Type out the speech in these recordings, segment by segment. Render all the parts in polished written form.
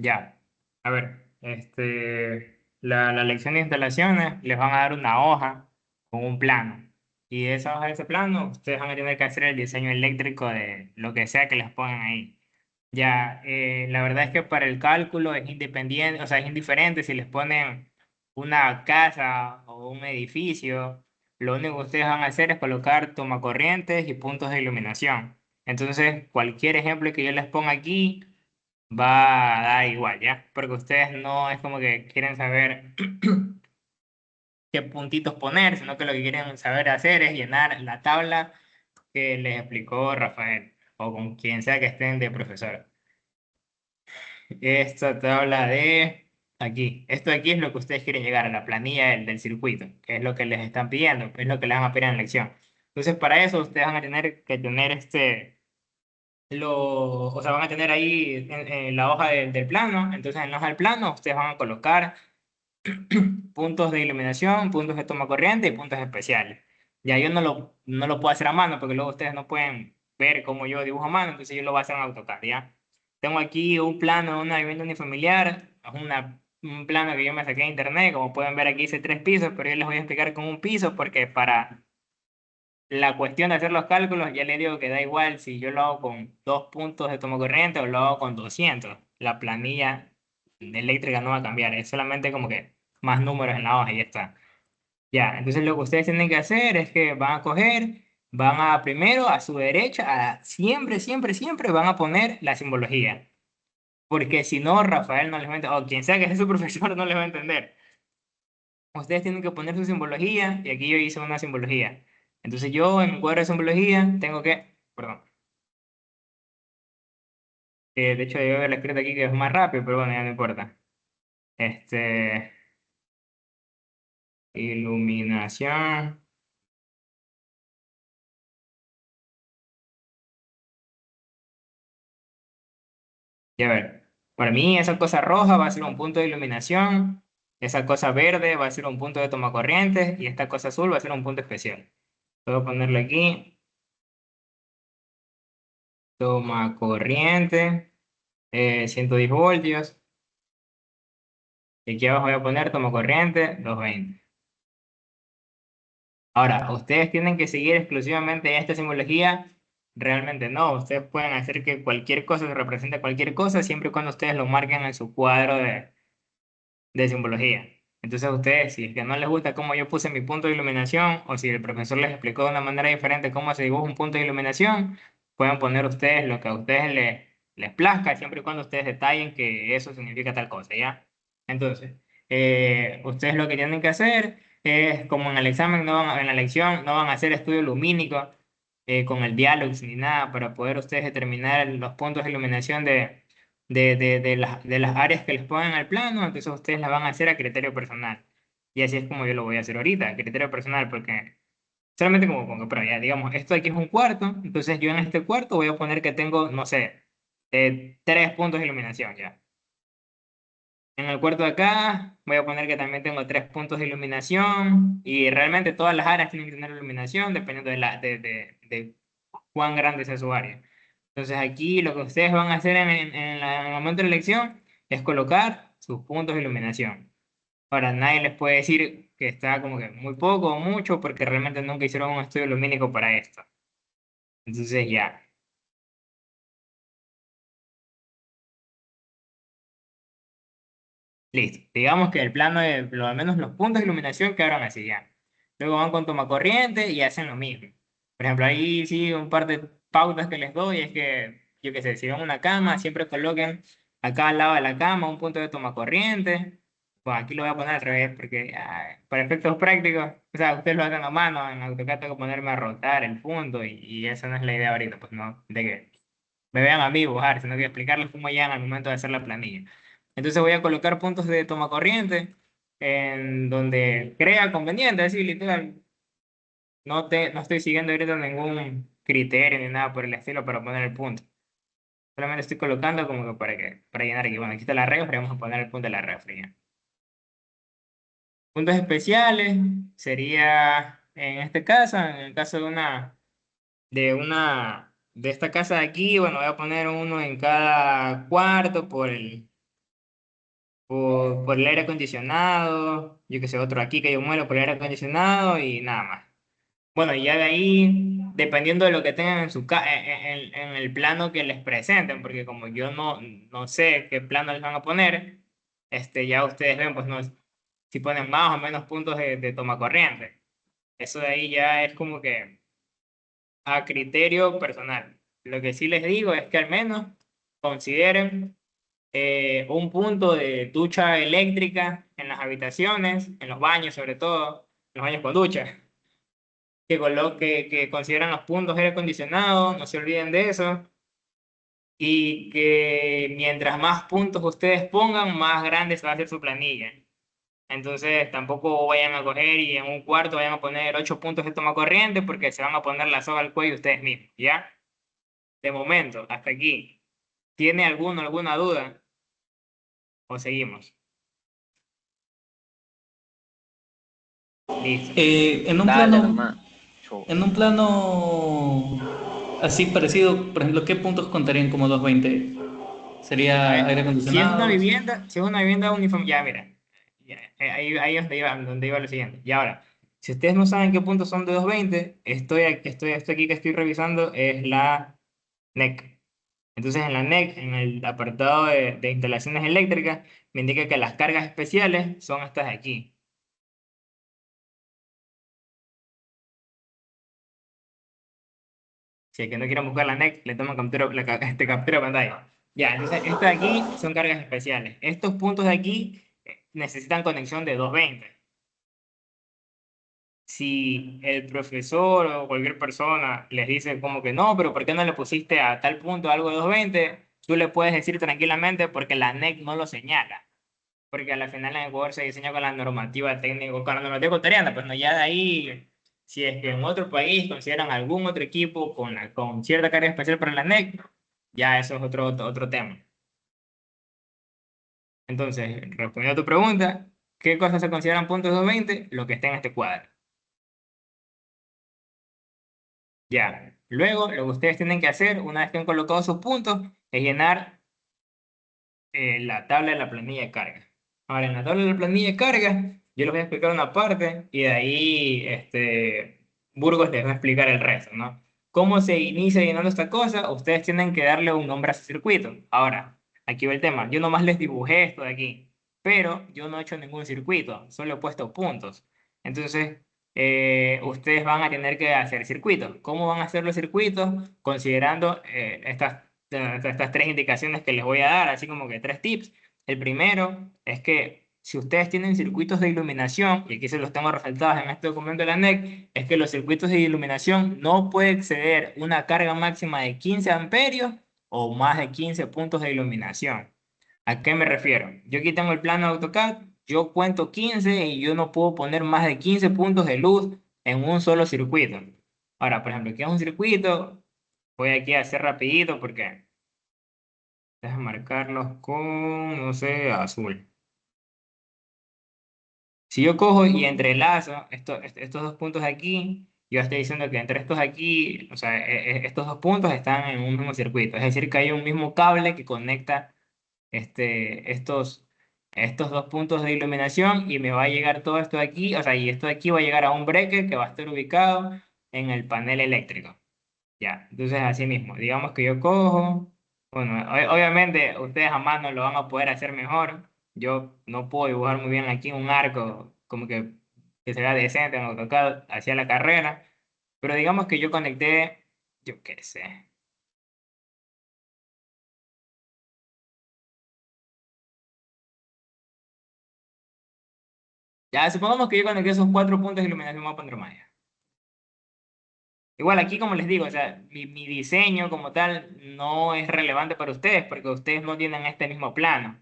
Ya, a ver, la lección de instalaciones les van a dar una hoja con un plano. Y de esa hoja de ese plano, ustedes van a tener que hacer el diseño eléctrico de lo que sea que les pongan ahí. Ya, la verdad es que para el cálculo es independiente, o sea, es indiferente si les ponen una casa o un edificio. Lo único que ustedes van a hacer es colocar tomacorrientes y puntos de iluminación. Entonces, cualquier ejemplo que yo les ponga aquí va a dar igual, ¿ya? Porque ustedes no es como que quieren saber qué puntitos poner, sino que lo que quieren saber hacer es llenar la tabla que les explicó Rafael o con quien sea que estén de profesor. Esta tabla de aquí, esto de aquí es lo que ustedes quieren llegar a la planilla del circuito, que es lo que les están pidiendo, es lo que les van a pedir en la lección. Entonces, para eso ustedes van a tener que tener o sea, van a tener ahí en la hoja del plano. Entonces, en la hoja del plano ustedes van a colocar puntos de iluminación, puntos de toma corriente y puntos especiales. Ya yo no lo puedo hacer a mano porque luego ustedes no pueden ver cómo yo dibujo a mano, entonces yo lo voy a hacer en AutoCAD, ¿ya? Tengo aquí un plano de una vivienda unifamiliar, es un plano que yo me saqué de internet, como pueden ver aquí hice 3 pisos, pero yo les voy a explicar con un piso porque para la cuestión de hacer los cálculos ya les digo que da igual si yo lo hago con 2 puntos de toma corriente o lo hago con 200. La planilla eléctrica no va a cambiar, es solamente como que más números en la hoja y ya está. Ya, entonces lo que ustedes tienen que hacer es que van a coger, van a primero a su derecha, siempre, siempre, siempre van a poner la simbología. Porque si no, Rafael no les va a entender, o quien sea que sea su profesor no les va a entender. Ustedes tienen que poner su simbología y aquí yo hice una simbología. Entonces yo en mi cuadro de simbología tengo que, perdón, de hecho yo haberlo escrito aquí que es más rápido, pero bueno, ya no importa. Este, iluminación. Y a ver, para mí esa cosa roja va a ser un punto de iluminación, esa cosa verde va a ser un punto de toma corriente y esta cosa azul va a ser un punto especial. Puedo ponerle aquí, toma corriente, 110 voltios, y aquí abajo voy a poner toma corriente 220. Ahora, ustedes tienen que seguir exclusivamente esta simbología, realmente no, ustedes pueden hacer que cualquier cosa se represente cualquier cosa siempre y cuando ustedes lo marquen en su cuadro de simbología. Entonces a ustedes, si es que no les gusta cómo yo puse mi punto de iluminación, o si el profesor les explicó de una manera diferente cómo se dibuja un punto de iluminación, pueden poner ustedes lo que a ustedes les plazca, siempre y cuando ustedes detallen que eso significa tal cosa, ¿ya? Entonces, ustedes lo que tienen que hacer es, como en el examen, en la lección, no van a hacer estudio lumínico con el diálogo ni nada, para poder ustedes determinar los puntos de iluminación de las áreas que les pongan al plano, entonces ustedes las van a hacer a criterio personal. Y así es como yo lo voy a hacer ahorita, a criterio personal, porque solamente como que, pero ya digamos, esto aquí es un cuarto, entonces yo en este cuarto voy a poner que tengo, no sé, 3 puntos de iluminación ya. En el cuarto de acá voy a poner que también tengo 3 puntos de iluminación y realmente todas las áreas tienen que tener iluminación dependiendo de cuán grande sea su área. Entonces aquí lo que ustedes van a hacer en el momento de la elección es colocar sus puntos de iluminación. Ahora, nadie les puede decir que está como que muy poco o mucho porque realmente nunca hicieron un estudio lumínico para esto. Entonces ya, listo. Digamos que el plano de, lo al menos los puntos de iluminación quedaron así ya. Luego van con toma corriente y hacen lo mismo. Por ejemplo, ahí sí un par de pautas que les doy es que, yo qué sé, si van a una cama, siempre coloquen acá al lado de la cama un punto de toma corriente. Bueno, aquí lo voy a poner al revés porque para efectos prácticos, o sea, ustedes lo hacen a mano, en AutoCAD tengo que ponerme a rotar el punto y esa no es la idea ahorita, pues no, de que me vean a mí dibujar, sino que explicarles cómo llegan al momento de hacer la planilla. Entonces voy a colocar puntos de toma corriente en donde crea conveniente, así literal. No estoy siguiendo ahorita ningún criterio ni nada por el estilo para poner el punto. Solamente estoy colocando como que para llenar aquí. Bueno, aquí está la refri, vamos a poner el punto de la refri. ¿Ya? Puntos especiales sería, en este caso, en el caso de esta casa de aquí, bueno, voy a poner uno en cada cuarto por el aire acondicionado, yo que sé, otro aquí que yo muero por el aire acondicionado y nada más. Bueno, y ya de ahí, dependiendo de lo que tengan en en el plano que les presenten, porque como yo no sé qué plano les van a poner, ya ustedes ven, pues no, si ponen más o menos puntos de toma corriente. Eso de ahí ya es como que a criterio personal. Lo que sí les digo es que al menos consideren un punto de ducha eléctrica en las habitaciones, en los baños sobre todo, los baños con ducha, que consideran los puntos de aire acondicionado, no se olviden de eso, y que mientras más puntos ustedes pongan, más grande se va a hacer su planilla. Entonces tampoco vayan a coger y en un cuarto vayan a poner 8 puntos de toma corriente porque se van a poner la soga al cuello ustedes mismos, ¿ya? De momento, hasta aquí. ¿Tiene alguna duda? ¿O seguimos? Listo. En un Dale plano, nomás. Show. en un plano así parecido, por ejemplo, ¿qué puntos contarían como 220? A ¿Sería aire ver, acondicionado? si es una vivienda uniforme, ya mira, ahí es donde iba lo siguiente. Y ahora, si ustedes no saben qué puntos son de 220, esto aquí que estoy revisando es la NEC. Entonces en la NEC, en el apartado de instalaciones eléctricas, me indica que las cargas especiales son estas de aquí. Si es que no quieren buscar la NEC, le toman captura de pantalla. Ya, entonces estas de aquí son cargas especiales. Estos puntos de aquí necesitan conexión de 220. Si el profesor o cualquier persona les dice como que no, pero ¿por qué no le pusiste a tal punto algo de 220? Tú le puedes decir tranquilamente porque la NEC no lo señala. Porque a la final en Ecuador se diseña con la normativa técnica, con la normativa ecuatoriana, pues no, ya de ahí, si es que en otro país consideran algún otro equipo con cierta carga especial para la NEC, ya eso es otro tema. Entonces, respondiendo a tu pregunta, ¿qué cosas se consideran puntos 220? Lo que está en este cuadro. Ya. Luego, lo que ustedes tienen que hacer, una vez que han colocado sus puntos, es llenar la tabla de la planilla de carga. Ahora, en la tabla de la planilla de carga, yo les voy a explicar una parte y de ahí Burgos les va a explicar el resto, ¿no? ¿Cómo se inicia llenando esta cosa? Ustedes tienen que darle un nombre a su circuito. Ahora, aquí va el tema. Yo nomás les dibujé esto de aquí, pero yo no he hecho ningún circuito, solo he puesto puntos. Entonces, ustedes van a tener que hacer circuitos. ¿Cómo van a hacer los circuitos? Considerando estas tres indicaciones que les voy a dar, así como que tres tips. El primero es que si ustedes tienen circuitos de iluminación, y aquí se los tengo resaltados en este documento de la NEC, es que los circuitos de iluminación no pueden exceder una carga máxima de 15 amperios o más de 15 puntos de iluminación. ¿A qué me refiero? Yo aquí tengo el plano de AutoCAD, yo cuento 15 y yo no puedo poner más de 15 puntos de luz en un solo circuito. Ahora, por ejemplo, aquí es un circuito, voy aquí a hacer rapidito porque déjame marcarlos con, no sé, azul. Si yo cojo y entrelazo estos dos puntos de aquí, yo estoy diciendo que entre estos aquí, o sea, estos dos puntos están en un mismo circuito. Es decir, que hay un mismo cable que conecta estos dos puntos de iluminación y me va a llegar todo esto de aquí, o sea, y esto de aquí va a llegar a un breaker que va a estar ubicado en el panel eléctrico. Ya, entonces así mismo, digamos que yo cojo, bueno, obviamente ustedes a mano lo van a poder hacer mejor. Yo no puedo dibujar muy bien aquí un arco como que se vea decente en AutoCAD hacia la carrera, pero digamos que yo conecté, yo qué sé. Ya, supongamos que yo conecté esos 4 puntos de iluminación, voy a poner más. Igual aquí, como les digo, o sea, mi diseño como tal no es relevante para ustedes porque ustedes no tienen este mismo plano.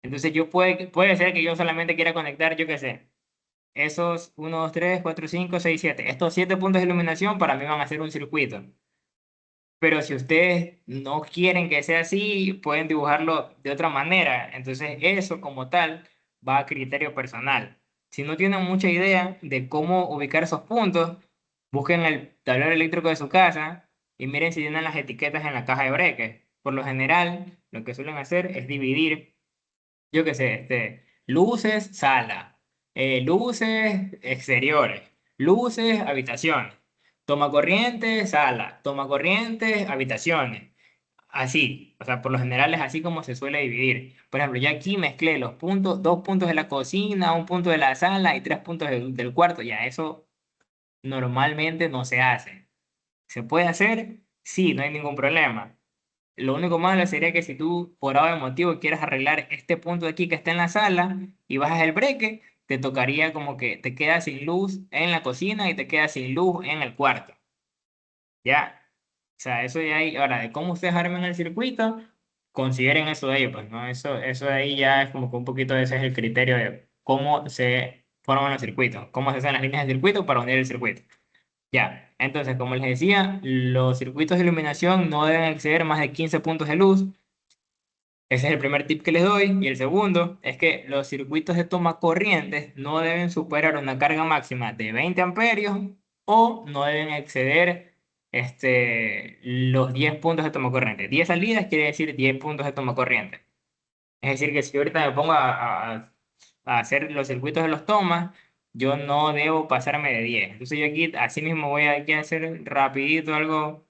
Entonces puede ser que yo solamente quiera conectar, yo qué sé, esos 1, 2, 3, 4, 5, 6, 7. Estos 7 puntos de iluminación para mí van a ser un circuito. Pero si ustedes no quieren que sea así, pueden dibujarlo de otra manera. Entonces eso como tal va a criterio personal. Si no tienen mucha idea de cómo ubicar esos puntos, busquen el tablero eléctrico de su casa y miren si tienen las etiquetas en la caja de breques. Por lo general, lo que suelen hacer es dividir. yo qué sé, luces, sala, luces exteriores, luces, habitaciones, toma corriente, sala, toma corriente, habitaciones. Así, o sea, por lo general es así como se suele dividir. Por ejemplo, yo aquí mezclé los puntos, 2 puntos de la cocina, 1 punto de la sala y 3 puntos del cuarto. Ya eso normalmente no se hace. ¿Se puede hacer? Sí, no hay ningún problema. Lo único malo sería que si tú por algún motivo quieres arreglar este punto de aquí que está en la sala y bajas el breque, te tocaría como que te quedas sin luz en la cocina y te quedas sin luz en el cuarto. ¿Ya? O sea, eso de ahí, ahora, de cómo ustedes armen el circuito, consideren eso de ahí, pues, ¿no? Eso de ahí ya es como que un poquito ese es el criterio de cómo se forman los circuitos, cómo se hacen las líneas de circuito para unir el circuito. Ya, entonces, como les decía, los circuitos de iluminación no deben exceder más de 15 puntos de luz. Ese es el primer tip que les doy. Y el segundo es que los circuitos de toma corrientes no deben superar una carga máxima de 20 amperios o no deben exceder los 10 puntos de toma corriente. 10 salidas quiere decir 10 puntos de toma corriente. Es decir, que si yo ahorita me pongo a hacer los circuitos de los tomas, yo no debo pasarme de 10. Entonces yo aquí, así mismo voy aquí a hacer rapidito algo.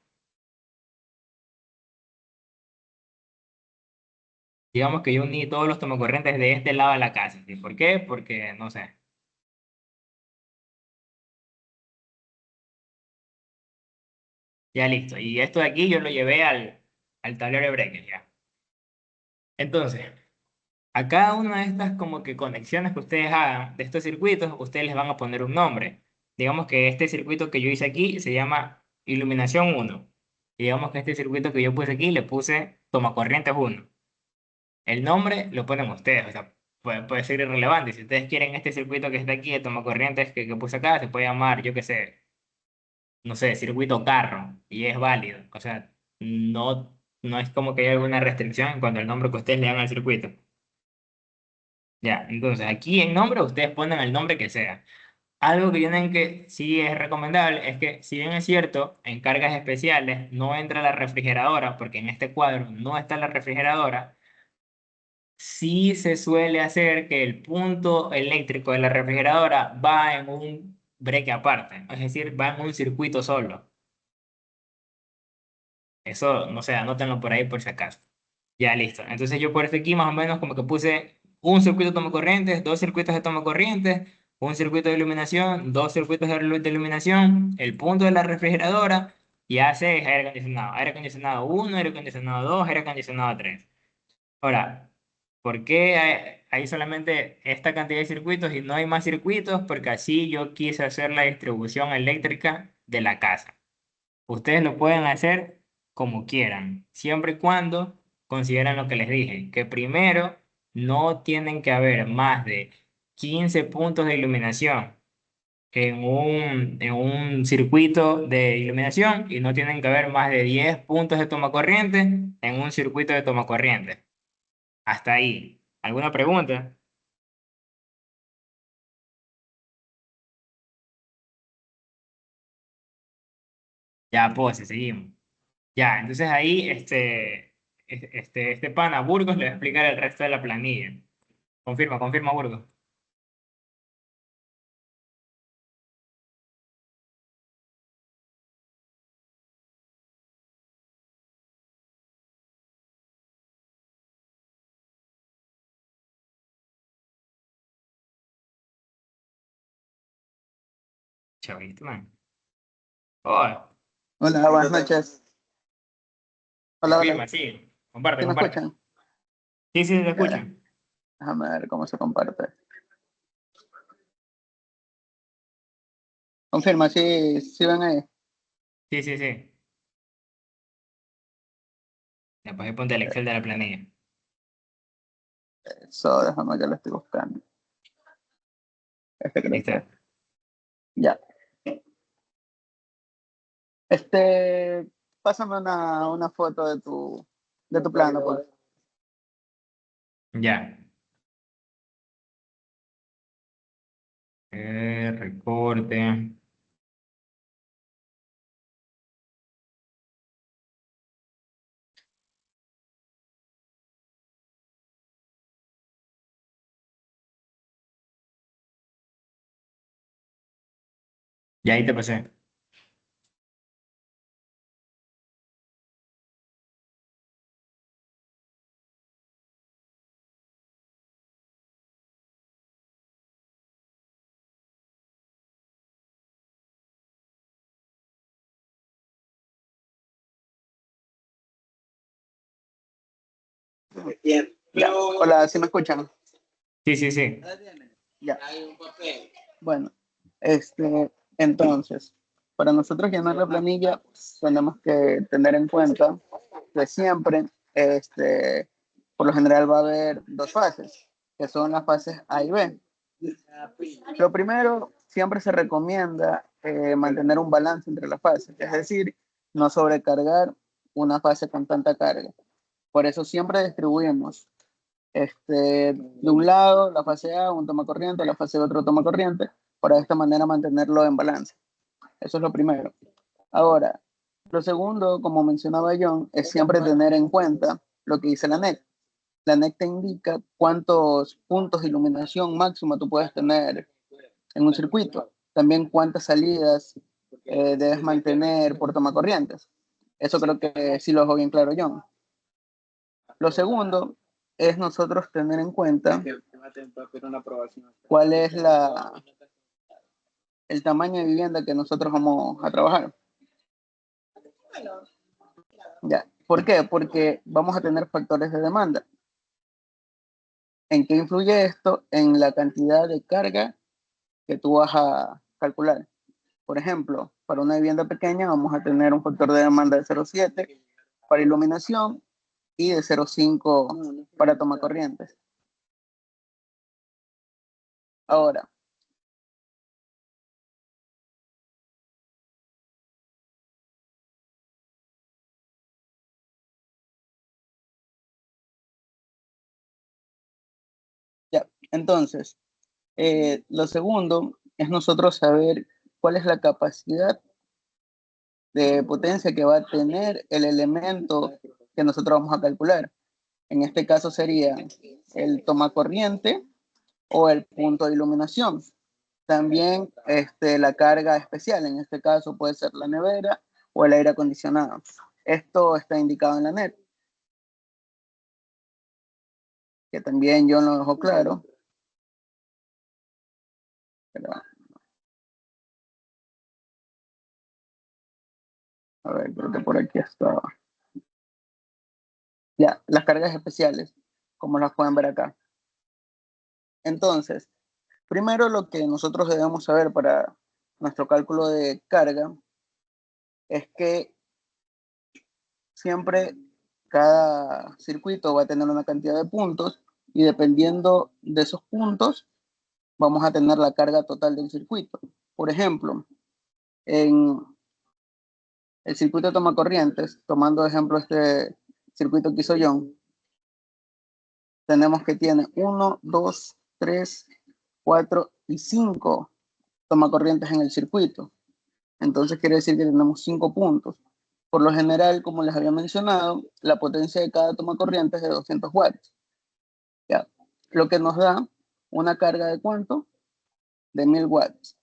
Digamos que yo uní todos los tomacorrientes de este lado de la casa. ¿Y por qué? Porque, no sé. Ya listo. Y esto de aquí yo lo llevé al tablero de breaker, ya. Entonces, a cada una de estas como que conexiones que ustedes hagan de estos circuitos, ustedes les van a poner un nombre. Digamos que este circuito que yo hice aquí se llama iluminación uno. Y digamos que este circuito que yo puse aquí le puse tomacorrientes uno. El nombre lo ponen ustedes, o sea, puede ser irrelevante. Si ustedes quieren este circuito que está aquí de tomacorrientes que puse acá, se puede llamar, yo qué sé, no sé, circuito carro, y es válido. O sea, no es como que haya alguna restricción en cuanto al nombre que ustedes le dan al circuito. Ya, entonces aquí en nombre ustedes ponen el nombre que sea. Algo que tienen que, sí es recomendable, es que si bien es cierto, en cargas especiales no entra la refrigeradora, porque en este cuadro no está la refrigeradora, sí se suele hacer que el punto eléctrico de la refrigeradora va en un breque aparte, es decir, va en un circuito solo. Eso, no sé, anótenlo por ahí por si acaso. Ya listo. Entonces yo por este aquí más o menos como que puse un circuito de toma corrientes, 2 circuitos de toma corrientes, un circuito de iluminación, 2 circuitos de iluminación, el punto de la refrigeradora y hace aire acondicionado. Aire acondicionado uno, aire acondicionado 2, aire acondicionado 3. Ahora, ¿por qué hay solamente esta cantidad de circuitos y no hay más circuitos? Porque así yo quise hacer la distribución eléctrica de la casa. Ustedes lo pueden hacer como quieran, siempre y cuando consideren lo que les dije, que primero no tienen que haber más de 15 puntos de iluminación en un circuito de iluminación y no tienen que haber más de 10 puntos de toma corriente en un circuito de toma corriente. Hasta ahí. ¿Alguna pregunta? Ya, pues, seguimos. Ya, entonces ahí este pana Burgos le va a explicar el resto de la planilla. Confirma, confirma, Burgos. Chavito, man. Oh, Hola, buenas noches. Hola, hola. confirma, sí. Comparte, ¿Sí me comparte. escuchan? Sí, sí, se Ya, escucha. déjame ver cómo se comparte. Confirma, sí ven ahí. Sí, sí, sí. Después ahí ponte el Excel de la planilla. Eso, déjame que lo estoy buscando. Este creo que ¿Listo? es. Ya. Este, pásame una foto de tu plano, pues. Ya. Recorte. Y ahí te pasé. Ya. Hola, ¿sí me escuchan? Sí, sí, sí. Ya. Bueno, entonces, para nosotros llenar la planilla, tenemos que tener en cuenta que siempre, por lo general va a haber dos fases, que son las fases A y B. Lo primero, siempre se recomienda mantener un balance entre las fases, es decir, no sobrecargar una fase con tanta carga. Por eso siempre distribuimos de un lado la fase A, un toma corriente, la fase B, otro toma corriente, para de esta manera mantenerlo en balance. Eso es lo primero. Ahora, lo segundo, como mencionaba John, es siempre tener en cuenta lo que dice la NEC. La NEC te indica cuántos puntos de iluminación máxima tú puedes tener en un circuito. También cuántas salidas debes mantener por toma corrientes. Eso creo que sí lo dejo bien claro, John. Lo segundo es nosotros tener en cuenta cuál es el tamaño de vivienda que nosotros vamos a trabajar. Ya. ¿Por qué? Porque vamos a tener factores de demanda. ¿En qué influye esto? En la cantidad de carga que tú vas a calcular. Por ejemplo, para una vivienda pequeña vamos a tener un factor de demanda de 0,7 para iluminación y de 0,5 para toma corrientes. Ahora, ya, entonces, lo segundo es nosotros saber cuál es la capacidad de potencia que va a tener el elemento que nosotros vamos a calcular. En este caso sería el toma corriente o el punto de iluminación. También la carga especial, en este caso puede ser la nevera o el aire acondicionado. Esto está indicado en la NET, que también yo lo dejo claro. Pero, a ver, creo que por aquí está. Ya, las cargas especiales, como las pueden ver acá. Entonces, primero lo que nosotros debemos saber para nuestro cálculo de carga es que siempre cada circuito va a tener una cantidad de puntos y dependiendo de esos puntos vamos a tener la carga total del circuito. Por ejemplo, en el circuito de toma corrientes, tomando de ejemplo este circuito que hizo John, tenemos que tiene 1, 2, 3, 4 y 5 toma corrientes en el circuito. Entonces quiere decir que tenemos 5 puntos. Por lo general, como les había mencionado, la potencia de cada toma corriente es de 200 watts. ¿Ya? Lo que nos da una carga de ¿cuánto? De 1000 watts.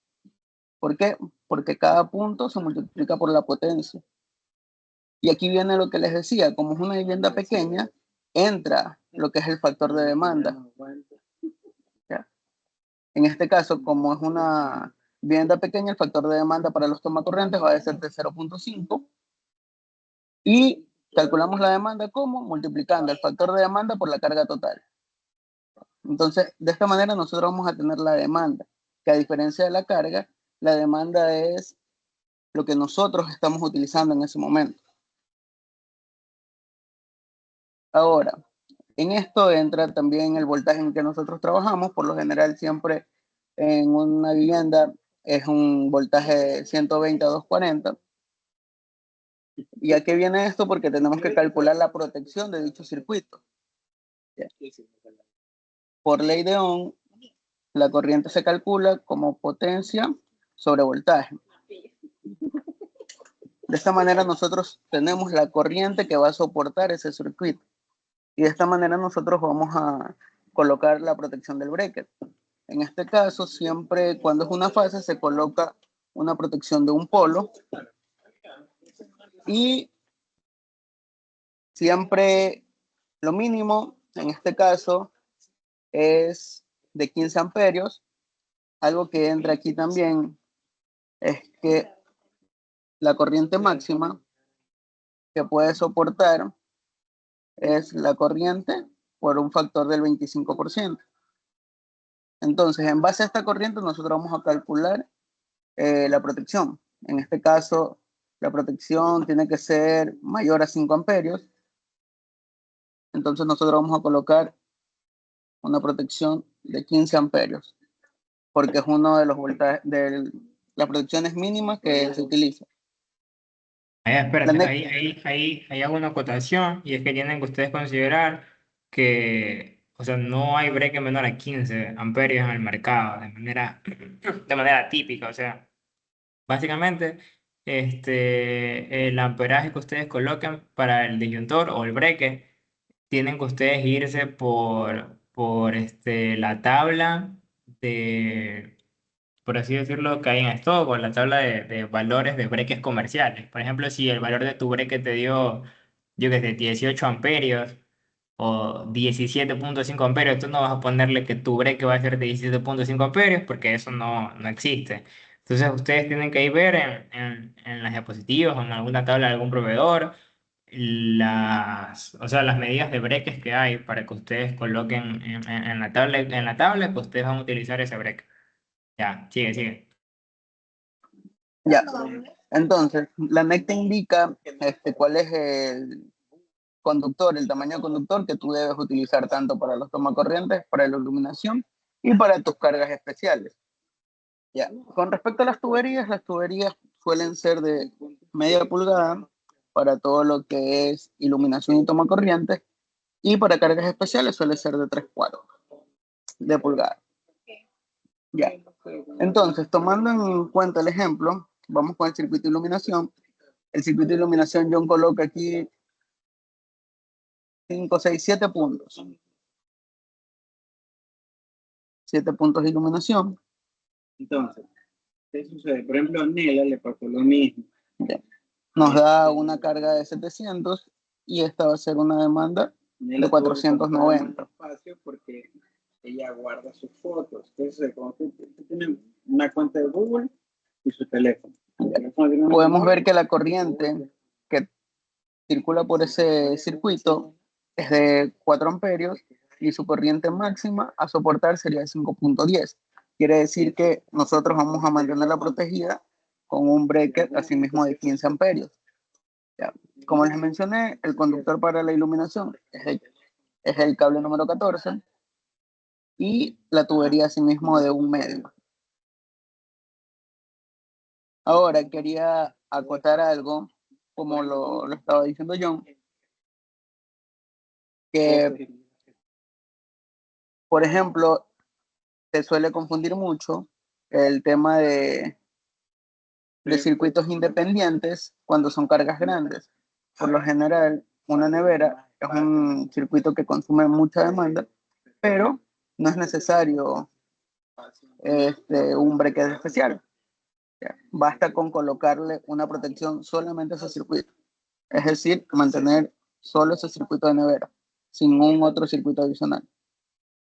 ¿Por qué? Porque cada punto se multiplica por la potencia. Y aquí viene lo que les decía, como es una vivienda pequeña, entra lo que es el factor de demanda. ¿Ya? En este caso, como es una vivienda pequeña, el factor de demanda para los tomacorrientes va a ser de 0,5 y calculamos la demanda como multiplicando el factor de demanda por la carga total. Entonces, de esta manera nosotros vamos a tener la demanda, que a diferencia de la carga, la demanda es lo que nosotros estamos utilizando en ese momento. Ahora, en esto entra también el voltaje en que nosotros trabajamos. Por lo general, siempre en una vivienda es un voltaje de 120 a 240. ¿Y a qué viene esto? Porque tenemos que calcular la protección de dicho circuito. Por ley de Ohm, la corriente se calcula como potencia sobre voltaje. De esta manera nosotros tenemos la corriente que va a soportar ese circuito. Y de esta manera nosotros vamos a colocar la protección del breaker. En este caso, siempre cuando es una fase se coloca una protección de un polo y siempre lo mínimo, en este caso, es de 15 amperios. Algo que entra aquí también es que la corriente máxima que puede soportar es la corriente por un factor del 25%. Entonces, en base a esta corriente, nosotros vamos a calcular la protección. En este caso, la protección tiene que ser mayor a 5 amperios. Entonces, nosotros vamos a colocar una protección de 15 amperios, porque es uno de los voltajes de las protecciones mínimas que se utiliza. Espérate, ahí hago una acotación y es que tienen que ustedes considerar que, o sea, no hay break menor a 15 amperios en el mercado de manera típica, o sea, básicamente, el amperaje que ustedes coloquen para el disyuntor o el breaker, tienen que ustedes irse por la tabla de, por así decirlo, que hay en stock o la tabla de valores de breques comerciales. Por ejemplo, si el valor de tu breque te dio, yo que sé, 18 amperios o 17,5 amperios, tú no vas a ponerle que tu breque va a ser de 17,5 amperios porque eso no existe. Entonces ustedes tienen que ir ver en las diapositivas o en alguna tabla de algún proveedor o sea, las medidas de breques que hay para que ustedes coloquen en la tabla que ustedes van a utilizar ese breque. Ya, sigue. Ya. Entonces, la NEC te indica cuál es el conductor, el tamaño de conductor que tú debes utilizar tanto para los tomacorrientes, para la iluminación y para tus cargas especiales. Ya. Con respecto a las tuberías suelen ser de media pulgada para todo lo que es iluminación y tomacorrientes, y para cargas especiales suele ser de 3/4 de pulgada. Ya. Entonces, tomando en cuenta el ejemplo, vamos con el circuito de iluminación. El circuito de iluminación, John coloca aquí 5, 6, 7 puntos. 7 puntos de iluminación. Entonces, ¿qué sucede? Por ejemplo, a Nela le pasó lo mismo. Ya. Nos da una carga de 700 y esta va a ser una demanda de 490. Porque ella guarda sus fotos. Entonces, como tú tienes una cuenta de Google y su teléfono. Podemos ver que la corriente que circula por ese circuito es de 4 amperios y su corriente máxima a soportar sería de 5,10. Quiere decir que nosotros vamos a mantenerla protegida con un breaker asimismo de 15 amperios. Ya. Como les mencioné, el conductor para la iluminación es el cable número 14 y la tubería asimismo de 1 medio. Ahora quería acotar algo, como lo estaba diciendo John, que, por ejemplo, se suele confundir mucho el tema de circuitos independientes cuando son cargas grandes. Por lo general, una nevera es un circuito que consume mucha demanda, pero no es necesario un breaker especial. Basta con colocarle una protección solamente a ese circuito. Es decir, mantener solo ese circuito de nevera, sin un otro circuito adicional.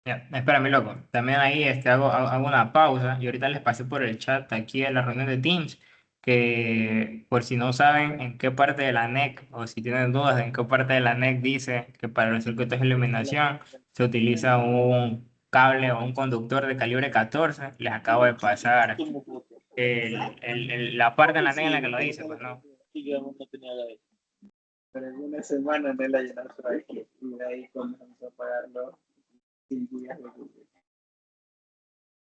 Ya, espérame, loco. También ahí hago una pausa y ahorita les pasé por el chat aquí en la reunión de Teams que por si no saben en qué parte de la NEC o si tienen dudas de en qué parte de la NEC dice que para los circuitos de iluminación se utiliza un cable o un conductor de calibre 14, les acabo de pasar la parte de la NEC en la que lo dice, pues no. Pero en una semana no la llenar su aquí y de ahí comenzó a pagarlo 5 días de Google.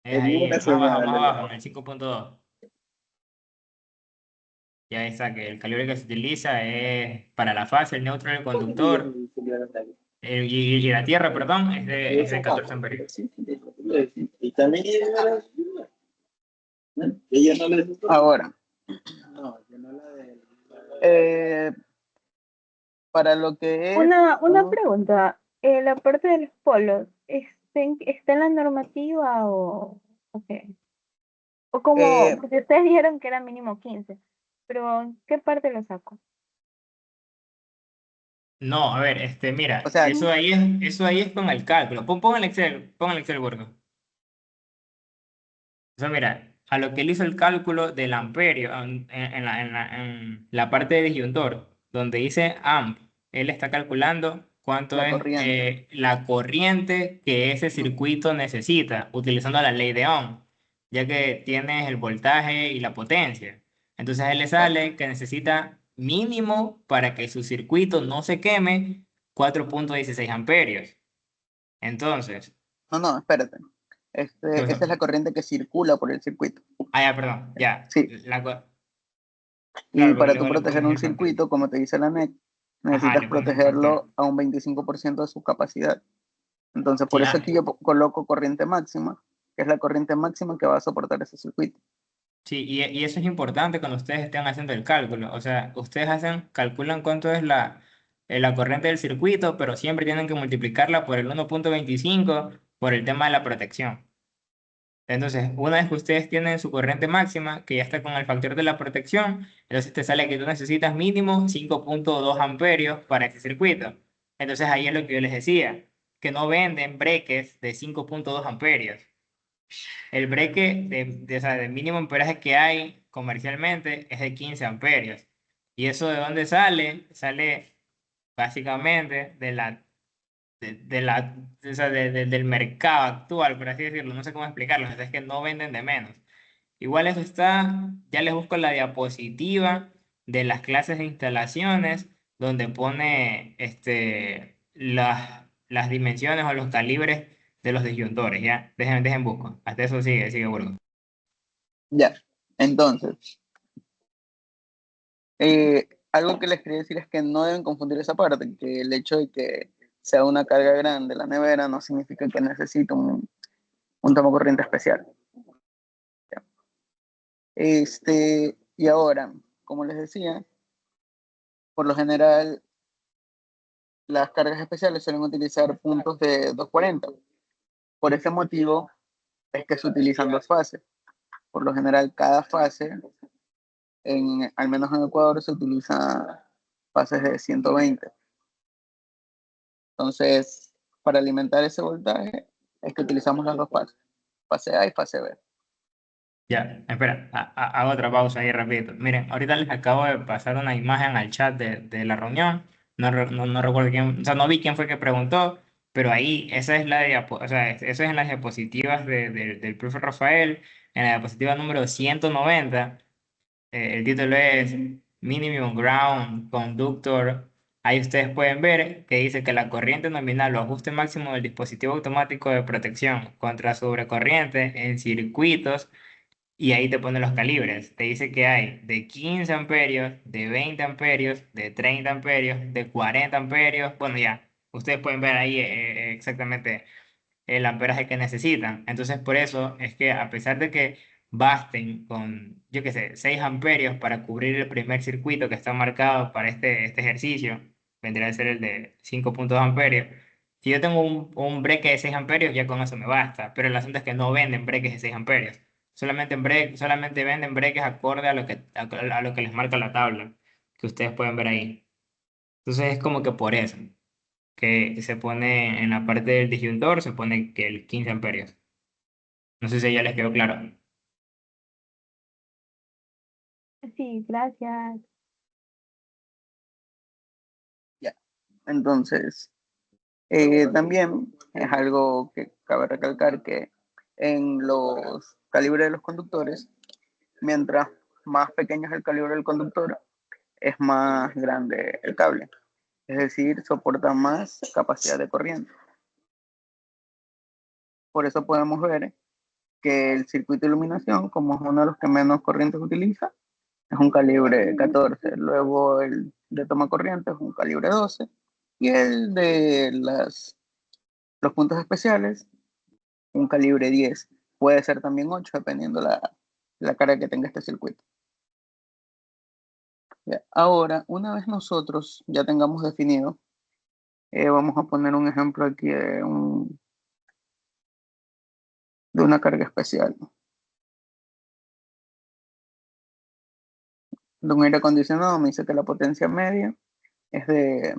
Es ahí, más abajo, en el 5,2. Ya está, que el calibre que se utiliza es para la fase, el neutro del conductor, y la tierra, perdón, es de 14 amperios. Y también ella no le... Ahora, para lo que es... Una pregunta, la parte de los polos, ¿está en la normativa o qué? O como, Eh, porque ustedes dijeron que era mínimo 15, pero ¿en qué parte lo saco? No, a ver, o mira, sea, eso ahí es con el cálculo. Pon el Excel, Borgo. O sea, mira, a lo que él hizo el cálculo del amperio en la parte de disyuntor, donde dice amp, él está calculando cuánto la es corriente. la corriente que ese circuito necesita, utilizando la ley de Ohm, ya que tienes el voltaje y la potencia. Entonces a él le Exacto. sale que necesita mínimo para que su circuito no se queme 4,16 amperios. Entonces, No, no, espérate. ¿qué Esa pasó? es la corriente que circula por el circuito. Ah, ya, perdón, ya. Sí, y Claro, porque para tú luego le proteger pones un el factor. circuito, como te dice la NEC, Ajá, necesitas le pones el factor. protegerlo a un 25% de su capacidad. Entonces, por eso aquí Ya. yo coloco corriente máxima, que es la corriente máxima que va a soportar ese circuito. Sí, y eso es importante cuando ustedes estén haciendo el cálculo. O sea, ustedes calculan cuánto es la corriente del circuito, pero siempre tienen que multiplicarla por el 1,25 por el tema de la protección. Entonces, una vez que ustedes tienen su corriente máxima, que ya está con el factor de la protección, entonces te sale que tú necesitas mínimo 5,2 amperios para ese circuito. Entonces ahí es lo que yo les decía, que no venden breques de 5,2 amperios. El breque o sea, del mínimo amperaje que hay comercialmente es de 15 amperios. ¿Y eso de dónde sale? Sale básicamente o sea, del mercado actual, por así decirlo. No sé cómo explicarlo, es que no venden de menos. Igual eso está, ya les busco la diapositiva de las clases de instalaciones, donde pone las dimensiones o los calibres de los disyuntores, ¿ya? Dejen busco. Hasta eso sigue Burgo. Ya, entonces, algo que les quería decir es que no deben confundir esa parte, que el hecho de que sea una carga grande la nevera no significa que necesite un tomacorriente especial. Y ahora, como les decía, por lo general las cargas especiales suelen utilizar puntos de 240. Por ese motivo es que se utilizan dos fases. Por lo general, cada fase, al menos en Ecuador, se utiliza fases de 120. Entonces, para alimentar ese voltaje, es que utilizamos las dos fases, fase A y fase B. Ya, espera, hago otra pausa ahí rapidito. Miren, ahorita les acabo de pasar una imagen al chat de la reunión. No recuerdo quién, o sea, no vi quién fue que preguntó, pero ahí, esa es o sea, eso es en las diapositivas del profe Rafael, en la diapositiva número 190. El título es Minimum Ground Conductor. Ahí ustedes pueden ver que dice que la corriente nominal o ajuste máximo del dispositivo automático de protección contra sobrecorriente en circuitos, y ahí te pone los calibres. Te dice que hay de 15 amperios, de 20 amperios, de 30 amperios, de 40 amperios. Bueno, ya, ustedes pueden ver ahí exactamente el amperaje que necesitan. Entonces, por eso es que a pesar de que basten con, yo qué sé, 6 amperios para cubrir el primer circuito que está marcado para este ejercicio, vendría a ser el de 5,2 amperios. Si yo tengo un breque de 6 amperios, ya con eso me basta. Pero el asunto es que no venden breques de 6 amperios. Solamente venden breques acorde a lo que les marca la tabla, que ustedes pueden ver ahí. Entonces es como que por eso que se pone en la parte del disyuntor, se pone que el 15 amperios. No sé si ya les quedó claro. Sí, gracias. Ya. Entonces, también es algo que cabe recalcar que en los calibres de los conductores, mientras más pequeño es el calibre del conductor, es más grande el cable. Es decir, soporta más capacidad de corriente. Por eso podemos ver que el circuito de iluminación, como es uno de los que menos corrientes utiliza, es un calibre 14. Luego el de toma corriente es un calibre 12. Y el de los puntos especiales, un calibre 10. Puede ser también 8, dependiendo la carga que tenga este circuito. Ya. Ahora, una vez nosotros ya tengamos definido, vamos a poner un ejemplo aquí de una carga especial. de un aire acondicionado, me dice que la potencia media es de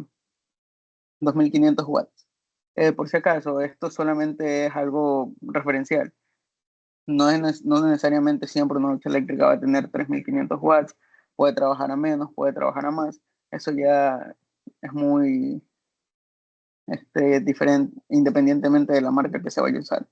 2500 watts. Por si acaso, esto solamente es algo referencial. No necesariamente siempre una ducha eléctrica va a tener 3500 watts, puede trabajar a menos, puede trabajar a más. Eso ya es muy diferente, independientemente de la marca que se vaya a usar.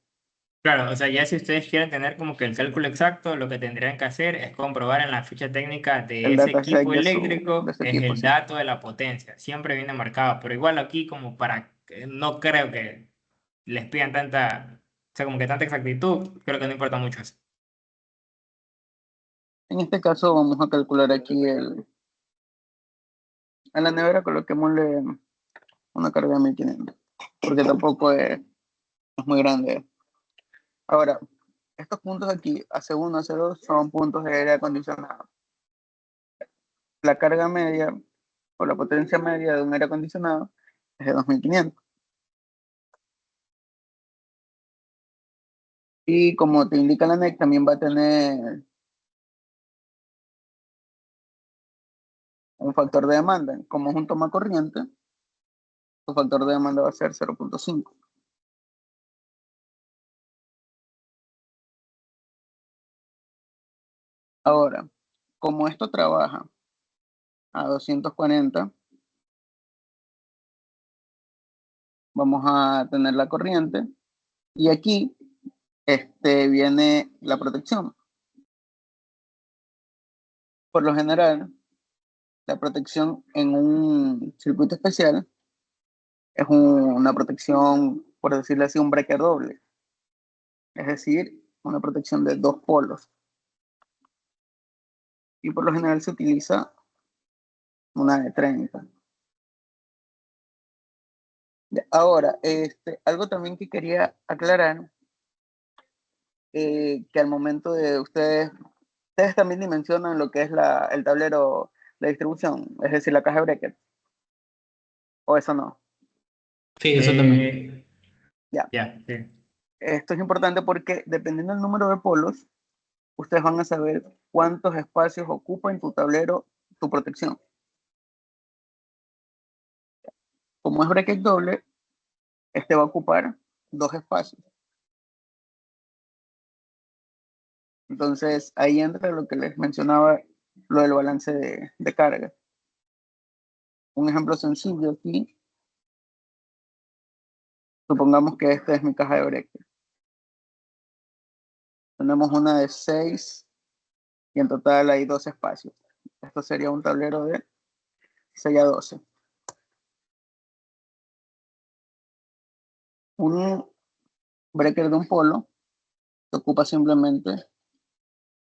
Claro, o sea, ya si ustedes quieren tener como que el cálculo exacto, lo que tendrían que hacer es comprobar en la ficha técnica de El ese dataset equipo de eléctrico, su es equipo, el sí. dato de la potencia. Siempre viene marcado, pero igual aquí como para, no creo que les pidan tanta, o sea, como que tanta exactitud, creo que no importa mucho eso. En este caso vamos a calcular aquí a la nevera coloquémosle una carga de 1500, porque tampoco es muy grande. Ahora, estos puntos aquí, AC1, AC2, son puntos de aire acondicionado. La carga media o la potencia media de un aire acondicionado es de 2500. Y como te indica la NEC, también va a tener un factor de demanda. Como es un toma corriente, su factor de demanda va a ser 0.5. Ahora, como esto trabaja a 240, vamos a tener la corriente y aquí viene la protección. Por lo general, la protección en un circuito especial es una protección, por decirlo así, un breaker doble, es decir, una protección de dos polos. Y por lo general se utiliza una de 30. Ahora, algo también que quería aclarar, que al momento de ustedes también dimensionan lo que es el tablero de distribución, es decir, la caja de breaker, o eso no. Sí, eso también. Eh, Ya, ya, sí. esto es importante porque dependiendo del número de polos, ustedes van a saber cuántos espacios ocupa en tu tablero tu protección. Como es bracket doble, este va a ocupar dos espacios. Entonces, ahí entra lo que les mencionaba, lo del balance de carga. Un ejemplo sencillo aquí, supongamos que esta es mi caja de breaker. Tenemos una de 6 y en total hay 12 espacios. Esto sería un tablero de 6 a 12. Un breaker de un polo se ocupa simplemente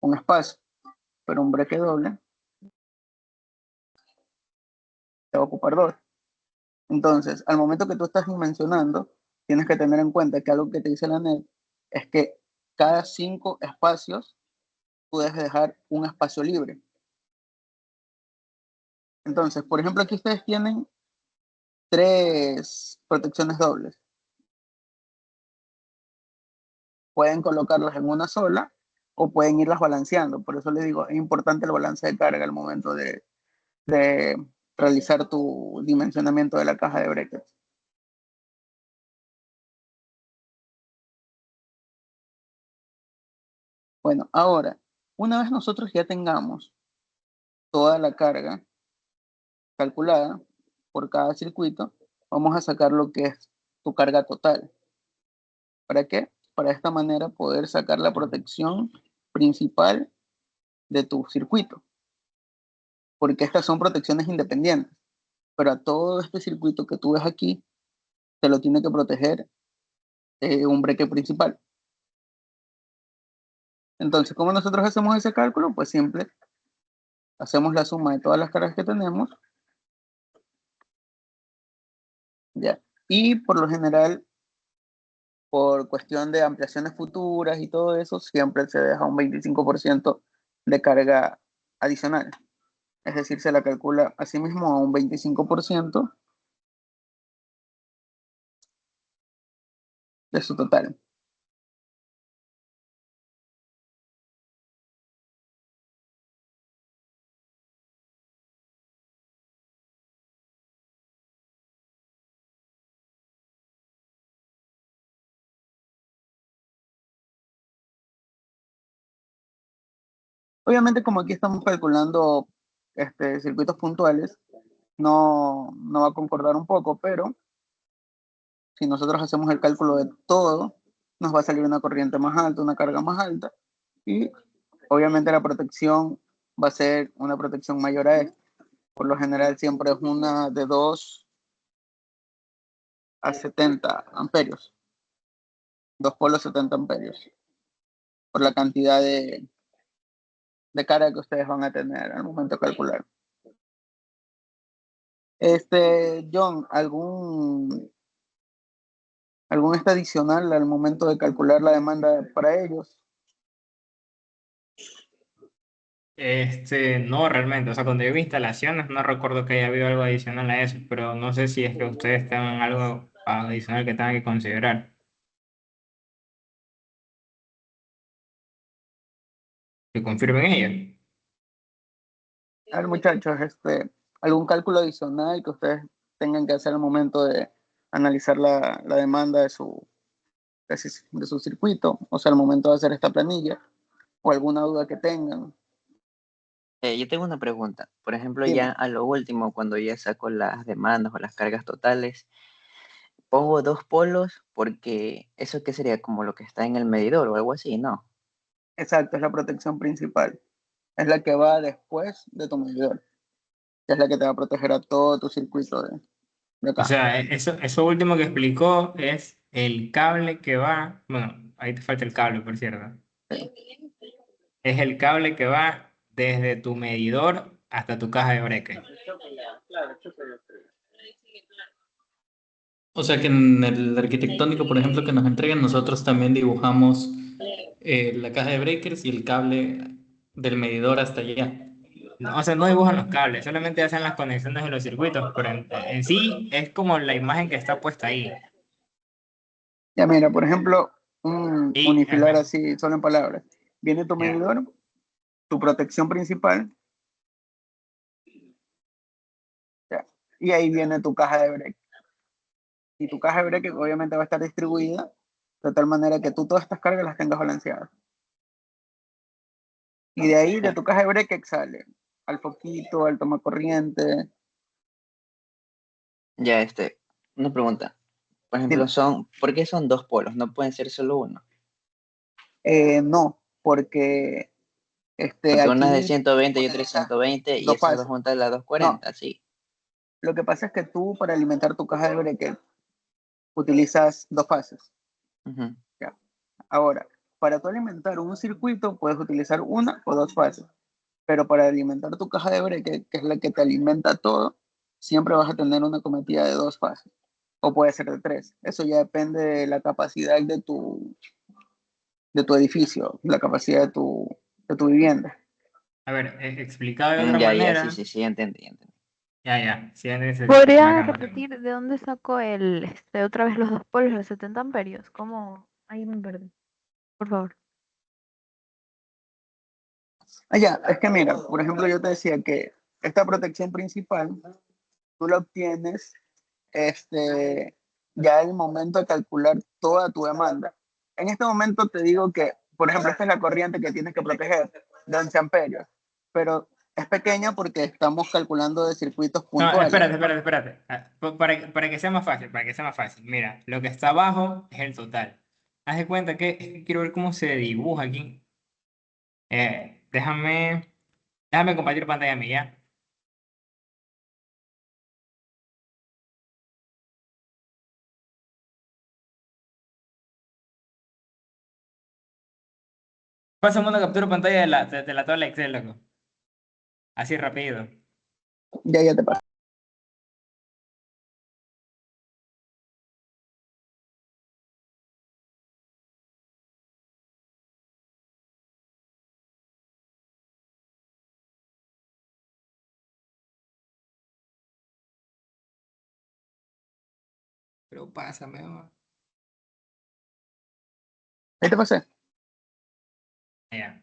un espacio, pero un breaker doble te va a ocupar dos. Entonces, al momento que tú estás dimensionando, tienes que tener en cuenta que algo que te dice la NET es que cada 5 espacios tú debes dejar un espacio libre. Entonces, por ejemplo, aquí ustedes tienen 3 protecciones dobles. Pueden colocarlas en una sola o pueden irlas balanceando. Por eso les digo, es importante el balance de carga al momento de realizar tu dimensionamiento de la caja de breakers. Bueno, ahora, una vez nosotros ya tengamos toda la carga calculada por cada circuito, vamos a sacar lo que es tu carga total. ¿Para qué? Para de esta manera poder sacar la protección principal de tu circuito, porque estas son protecciones independientes, pero a todo este circuito que tú ves aquí, te lo tiene que proteger un breaker principal. Entonces, ¿cómo nosotros hacemos ese cálculo? Pues simple, hacemos la suma de todas las cargas que tenemos, ¿ya? Y por lo general, por cuestión de ampliaciones futuras y todo eso, siempre se deja un 25% de carga adicional. Es decir, se la calcula así mismo a un 25% de su total. Obviamente, como aquí estamos calculando circuitos puntuales, no va a concordar un poco, pero si nosotros hacemos el cálculo de todo, nos va a salir una corriente más alta, una carga más alta, y obviamente la protección va a ser una protección mayor a esta. Por lo general siempre es una de 2 a 70 amperios, 2 polos 70 amperios, por la cantidad de carga que ustedes van a tener al momento de calcular. John, ¿algún adicional al momento de calcular la demanda para ellos? No realmente, o sea, cuando yo vi instalaciones no recuerdo que haya habido algo adicional a eso, pero no sé si es que ustedes tengan algo adicional que tengan que considerar, que confirmen ellos. A ver, muchachos, ¿algún cálculo adicional que ustedes tengan que hacer al momento de analizar la demanda de su circuito? O sea, al momento de hacer esta planilla, o alguna duda que tengan. Yo tengo una pregunta. Por ejemplo, ya Dime. a lo último, cuando ya saco las demandas o las cargas totales, pongo 2 polos porque eso qué sería como lo que está en el medidor o algo así, ¿no? Exacto, es la protección principal. Es la que va después de tu medidor, que es la que te va a proteger a todo tu circuito de O acá. sea, eso último que explicó es el cable que va, bueno, ahí te falta el cable, por cierto. Es el cable que va desde tu medidor hasta tu caja de breque. O sea que en el arquitectónico, por ejemplo, que nos entregan, nosotros también dibujamos la caja de breakers y el cable del medidor hasta allá. No, o sea, no dibujan los cables, solamente hacen las conexiones de los circuitos, pero en sí es como la imagen que está puesta ahí. Ya mira, por ejemplo, un Y, unifilar así, solo en palabras. Viene tu ya. medidor, tu protección principal, ya, y ahí viene tu caja de break. Y tu caja de break obviamente va a estar distribuida de tal manera que tú todas estas cargas las tengas balanceadas. Y de ahí, de Ya, tu caja de break, sale al foquito, al tomacorriente. ya, una pregunta. Por ejemplo, Dime. ¿por qué son 2 polos? No pueden ser solo uno. No, porque Porque una es de aquí 120 y otra es utilizas 120 y dos esas dos fases. juntas las No, 240, sí. lo que pasa es que tú para alimentar tu caja de break utilizas dos fases. Ujú. ¿Ya? Ahora, para tú alimentar un circuito puedes utilizar una o dos fases, pero para alimentar tu caja de breque, que es la que te alimenta todo, siempre vas a tener una cometida de dos fases, o puede ser de tres. Eso ya depende de la capacidad de tu edificio, la capacidad de tu vivienda. A ver, explicado de otra Ya, ya, sí, manera, sí, sí, entendí, entendí. ya, sí, ¿Podría bacán, bacán. repetir de dónde sacó otra vez los 2 polos, los 70 amperios? ¿Cómo? Ahí me perdí, por favor. Ya, es que mira, por ejemplo, yo te decía que esta protección principal, tú la obtienes ya el momento de calcular toda tu demanda. En este momento te digo que, por ejemplo, esta es la corriente que tienes que proteger de 11 amperios, pero es pequeña porque estamos calculando de circuitos No, puntuales. espérate. Para que sea más fácil, para que sea más fácil. Mira, lo que está abajo es el total. Haz de cuenta que, es que quiero ver cómo se dibuja aquí. Déjame compartir pantalla mía. Pásame una captura de pantalla de la tabla Excel, loco. Así rápido. Ya te pasa. Pero pásame, oh. Ahí te pasé. Ya.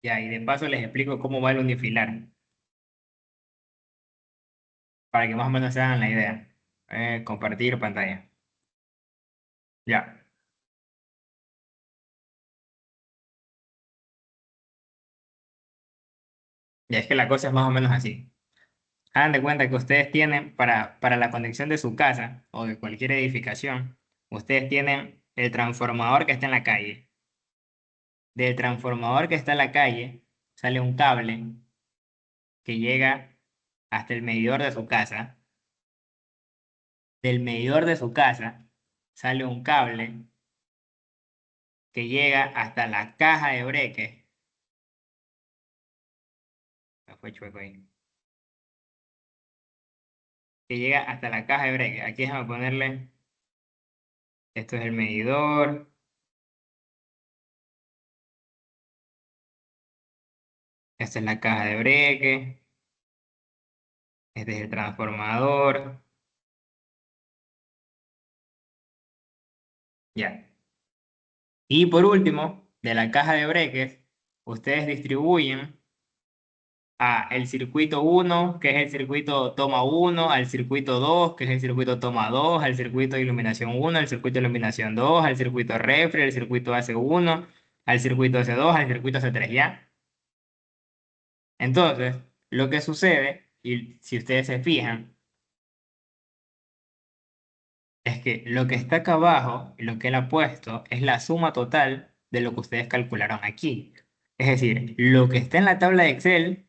Ya, y de paso les explico cómo va el unifilar, para que más o menos se hagan la idea. Compartir pantalla. Ya. Y es que la cosa es más o menos así. Hagan de cuenta que ustedes tienen, para la conexión de su casa o de cualquier edificación, ustedes tienen el transformador que está en la calle. Del transformador que está en la calle sale un cable que llega hasta el medidor de su casa. Del medidor de su casa sale un cable que llega hasta la caja de breque. Me fue chueco ahí. Que llega hasta la caja de breque. Aquí déjame ponerle, esto es el medidor, esta es la caja de breque, este es el transformador, ya. Y por último, de la caja de breques, ustedes distribuyen a el circuito 1, que es el circuito toma 1, al circuito 2, que es el circuito toma 2, al circuito de iluminación 1, al circuito de iluminación 2, al circuito refri, al circuito AC1, al circuito AC2, al circuito AC3, ¿ya? Entonces, lo que sucede, y si ustedes se fijan, es que lo que está acá abajo, y lo que él ha puesto, es la suma total de lo que ustedes calcularon aquí. Es decir, lo que está en la tabla de Excel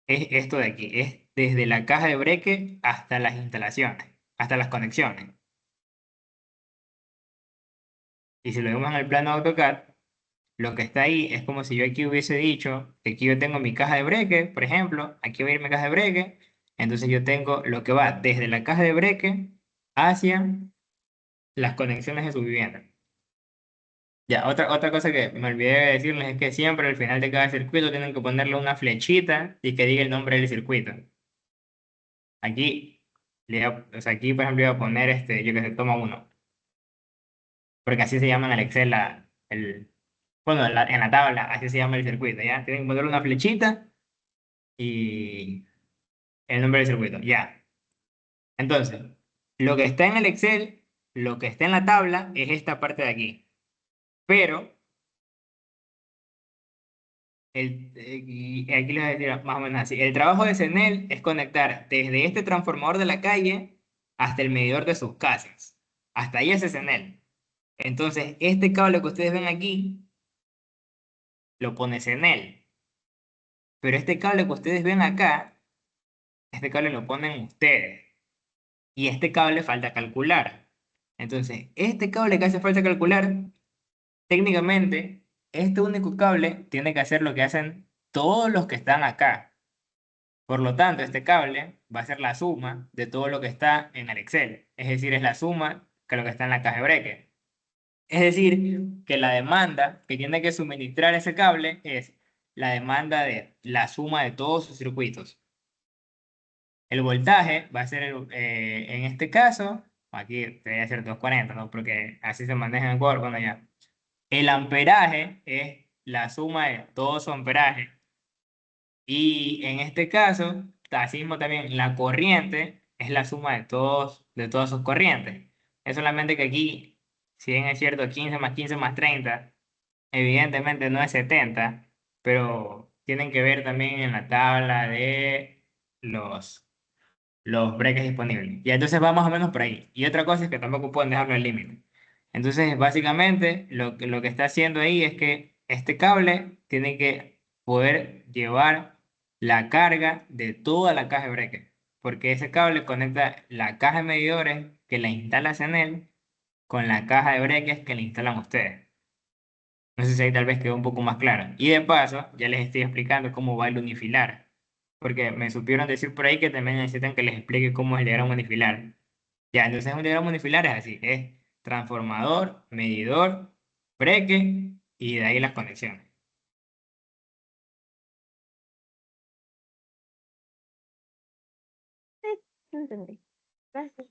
es esto de aquí, es desde la caja de breque hasta las instalaciones, hasta las conexiones. Y si lo vemos en el plano de AutoCAD, lo que está ahí es como si yo aquí hubiese dicho que aquí yo tengo mi caja de breque, por ejemplo, aquí va a ir mi caja de breque, entonces yo tengo lo que va desde la caja de breque hacia las conexiones de su vivienda. Ya, otra cosa que me olvidé de decirles es que siempre al final de cada circuito tienen que ponerle una flechita y que diga el nombre del circuito. Aquí, o sea, aquí por ejemplo voy a poner yo que sé, toma uno, porque así se llama en el Excel bueno, en la tabla, así se llama el circuito, ¿ya? Tienen que ponerle una flechita y el nombre del circuito, ya. Entonces, lo que está en el Excel, lo que está en la tabla es esta parte de aquí, pero y aquí les voy a decir más o menos así. El trabajo de CENEL es conectar desde este transformador de la calle hasta el medidor de sus casas. Hasta ahí es CENEL. Entonces, este cable que ustedes ven aquí, lo pone CENEL. Pero este cable que ustedes ven acá, este cable lo ponen ustedes. Y este cable falta calcular. Entonces, este cable que hace falta calcular, técnicamente, este único cable tiene que hacer lo que hacen todos los que están acá. Por lo tanto, este cable va a ser la suma de todo lo que está en el Excel. Es decir, es la suma que lo que está en la caja de breque. Es decir, que la demanda que tiene que suministrar ese cable es la demanda de la suma de todos sus circuitos. El voltaje va a ser, en este caso, aquí debería ser 240, ¿no? Porque así se maneja en Word, bueno, ya. El amperaje es la suma de todo su amperaje. Y en este caso, así mismo también, la corriente es la suma de todas sus corrientes. Es solamente que aquí, si bien es cierto, 15 más 15 más 30 evidentemente no es 70, pero tienen que ver también en la tabla de los, los breaks disponibles. Y entonces va más o menos por ahí. Y otra cosa es que tampoco pueden dejarlo al límite. Entonces, básicamente, lo que está haciendo ahí es que este cable tiene que poder llevar la carga de toda la caja de breque. Porque ese cable conecta la caja de medidores que la instala CENEL con la caja de breques que le instalan ustedes. No sé si ahí tal vez quedó un poco más claro. Y de paso, ya les estoy explicando cómo va el unifilar. Porque me supieron decir por ahí que también necesitan que les explique cómo es el diagrama unifilar. Ya, entonces un diagrama unifilar es así, es transformador, medidor, breque y de ahí las conexiones. Sí, lo entendí. Gracias.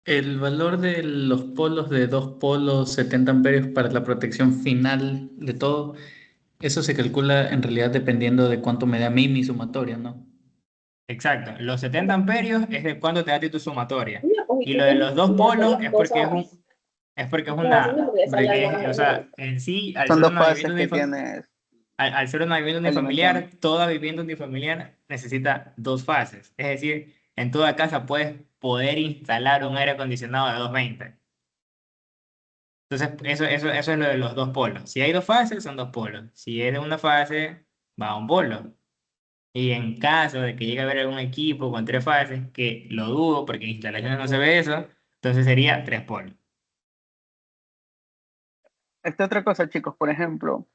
El valor de los polos de 2 polos 70 amperios para la protección final de todo Eso se calcula en realidad dependiendo de cuánto me da a mí mi sumatoria, ¿no? Exacto. Los 70 amperios es de cuánto te da a ti tu sumatoria. Y lo de los dos polos es porque es una, o sea, en sí, al Son ser dos una vivienda fases que tienes al ser una vivienda alimentación. unifamiliar, toda vivienda unifamiliar necesita dos fases. Es decir, en toda casa puedes poder instalar un aire acondicionado de 220. Entonces, eso es lo de los dos polos. Si hay dos fases, son dos polos. Si es de una fase, va a un polo. Y en caso de que llegue a haber algún equipo con tres fases, que lo dudo porque en instalaciones no se ve eso, entonces sería tres polos. Esta otra cosa, chicos, por ejemplo,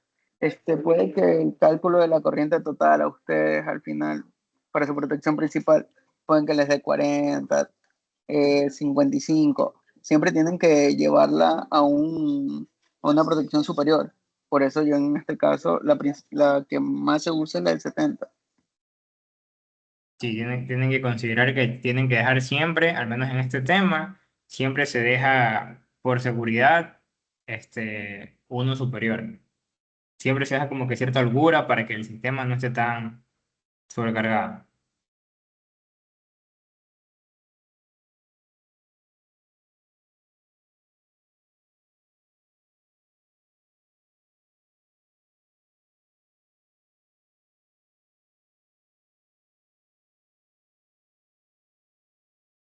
puede que el cálculo de la corriente total a ustedes al final, para su protección principal, pueden que les dé 40, 55. Siempre tienen que llevarla a una protección superior. Por eso yo en este caso, la que más se usa es la del 70. Sí, tienen que considerar que tienen que dejar siempre, al menos en este tema, siempre se deja por seguridad uno superior. Siempre se deja como que cierta holgura para que el sistema no esté tan sobrecargado.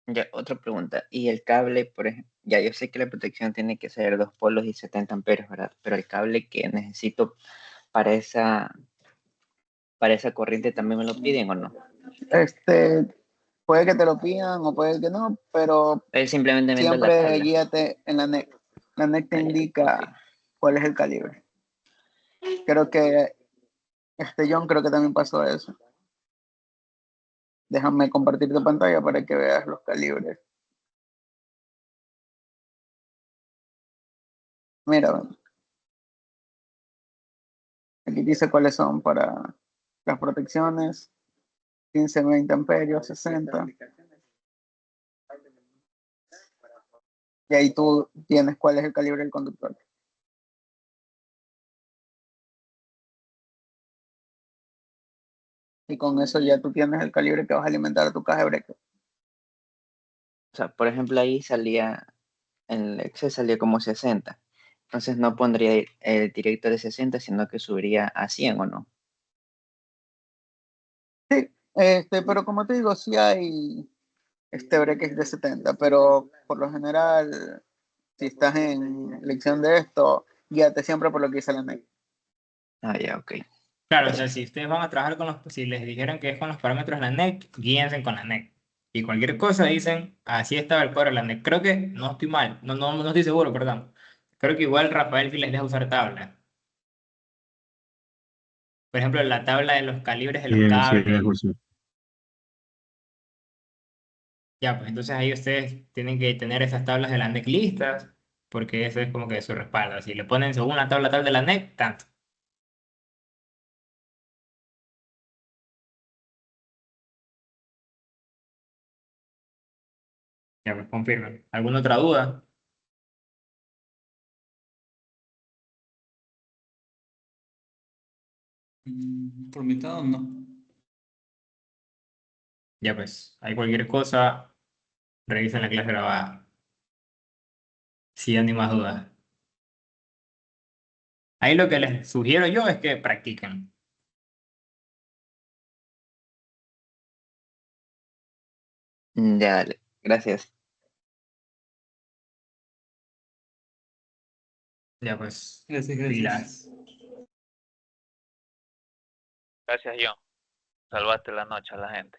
Ya, otra pregunta. Y el cable, por ejemplo, ya yo sé que la protección tiene que ser 2 polos y 70 amperios, ¿verdad? Pero el cable que necesito para esa corriente también me lo piden o no. Este, puede que te lo pidan o puede que no, pero Él simplemente viendo la siempre tabla. guíate en la NEC. La NEC te Ah, ya, ok. indica cuál es el calibre. Creo que John creo que también pasó eso. Déjame compartir tu pantalla para que veas los calibres. Mira, aquí dice cuáles son para las protecciones: 15, 20 amperios, 60. Y ahí tú tienes cuál es el calibre del conductor. Y con eso ya tú tienes el calibre que vas a alimentar a tu caja de breaker. O sea, por ejemplo, ahí salía, en el Excel salía como 60. Entonces no pondría el directo de 60, sino que subiría a 100 o no. Sí, pero como te digo, sí hay breakers de 70, pero por lo general, si estás en lección de esto, guíate siempre por lo que dice la NEC. Ah, ya, ok. Claro, o sea, Gracias. si ustedes van a trabajar si les dijeron que es con los parámetros de la NEC, guíense con la NEC. Y cualquier cosa dicen, así estaba el cuadro de la NEC. Creo que no estoy mal, no estoy seguro, perdón. Creo que igual Rafael sí les deja usar tabla. Por ejemplo, la tabla de los calibres de los Sí, cables. José. Ya, pues entonces ahí ustedes tienen que tener esas tablas de la NEC listas, porque eso es como que su respaldo. Si le ponen según la tabla tal de la NEC, tanto. Ya, pues confirmen. ¿Alguna otra duda? Por mi lado, no. Ya, pues, hay cualquier cosa, revisen la clase grabada. Si ya ni más dudas. Ahí lo que les sugiero yo es que practiquen. Ya, dale. Gracias. Ya, pues, Gracias, gracias. pilas. Gracias, John. Salvaste la noche a la gente.